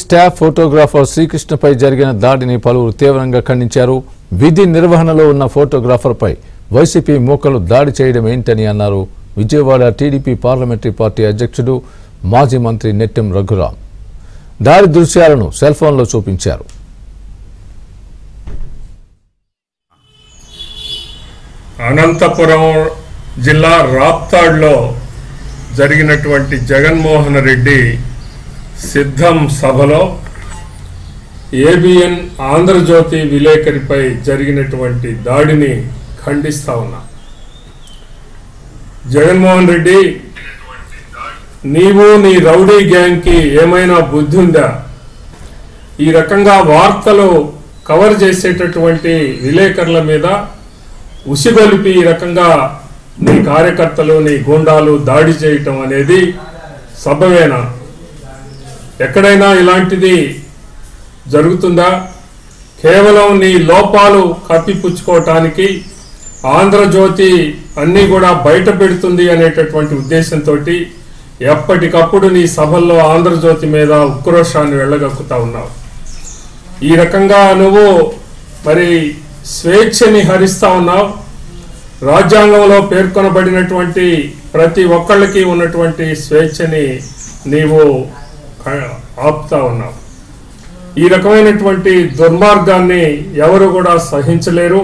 Staff photographer శ్రీకృష్ణపై జరిగిన దాడిని పలువురు తీవ్రంగా ఖండించారు. విధి నిర్వహణలో ఉన్న ఫోటోగ్రాఫర్పై వైసీపీ మూకలు దాడి చేయడం ఏంటని అన్నారు. విజయవాడ టీడీపీ పార్లమెంటరీ పార్టీ అధ్యక్షుడు మాజీ మంత్రి నెట్టెం రఘురాం దాడి దృశ్యాలను సెల్ ఫోన్లో చూపించారు. అనంతపురం జిల్లా రాప్తాడ్లో జరిగినటువంటి జగన్మోహన్ రెడ్డి సిద్ధం సభలో ఏబిఎన్ ఆంధ్రజ్యోతి విలేకరిపై జరిగినటువంటి దాడిని ఖండిస్తా ఉన్నా. జగన్మోహన్ రెడ్డి, నీవు నీ రౌడీ గ్యాంగ్కి ఏమైనా బుద్ధి ఉందా? ఈ రకంగా వార్తలు కవర్ చేసేటటువంటి విలేకరుల మీద ఉసిగొలిపి ఈ రకంగా నీ కార్యకర్తలు నీ గూండాలు దాడి చేయటం అనేది సబబేనా? ఎక్కడైనా ఇలాంటిది జరుగుతుందా? కేవలం నీ లోపాలు కప్పిపుచ్చుకోవటానికి ఆంధ్రజ్యోతి అన్నీ కూడా బయట పెడుతుంది అనేటటువంటి ఉద్దేశంతో ఎప్పటికప్పుడు నీ సభల్లో ఆంధ్రజ్యోతి మీద ఉక్రోషాన్ని వెళ్ళగక్కుతా ఉన్నావు. ఈ రకంగా నువ్వు మరి స్వేచ్ఛని హరిస్తా ఉన్నావు. రాజ్యాంగంలో పేర్కొనబడినటువంటి ప్రతి ఒక్కళ్ళకి ఉన్నటువంటి స్వేచ్ఛని నీవు ఆపుతా ఉన్నావు. ఈ రకమైనటువంటి దుర్మార్గాన్ని ఎవరు కూడా సహించలేరు.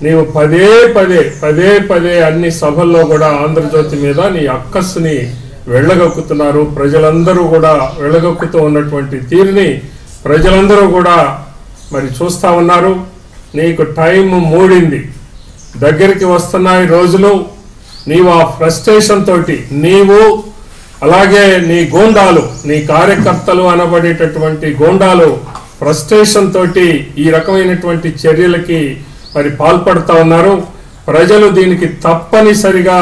నీవు పదే పదే అన్ని సభల్లో కూడా ఆంధ్రజ్యోతి మీద నీ అక్కస్సుని వెళ్ళగక్కుతున్నారు. ప్రజలందరూ కూడా వెళ్ళగక్కుతూ ఉన్నటువంటి తీరుని ప్రజలందరూ కూడా మరి చూస్తూ ఉన్నారు. నీకు టైం మూడింది, దగ్గరికి వస్తున్నాయి రోజులు. నీవు ఆ ఫ్రస్ట్రేషన్ తోటి నీవు అలాగే నీ గూండాలు, నీ కార్యకర్తలు అనబడేటటువంటి గూండాలు ఫ్రస్ట్రేషన్ తోటి ఈ రకమైనటువంటి చర్యలకి మరి పాల్పడుతూ ఉన్నారు. ప్రజలు దీనికి తప్పనిసరిగా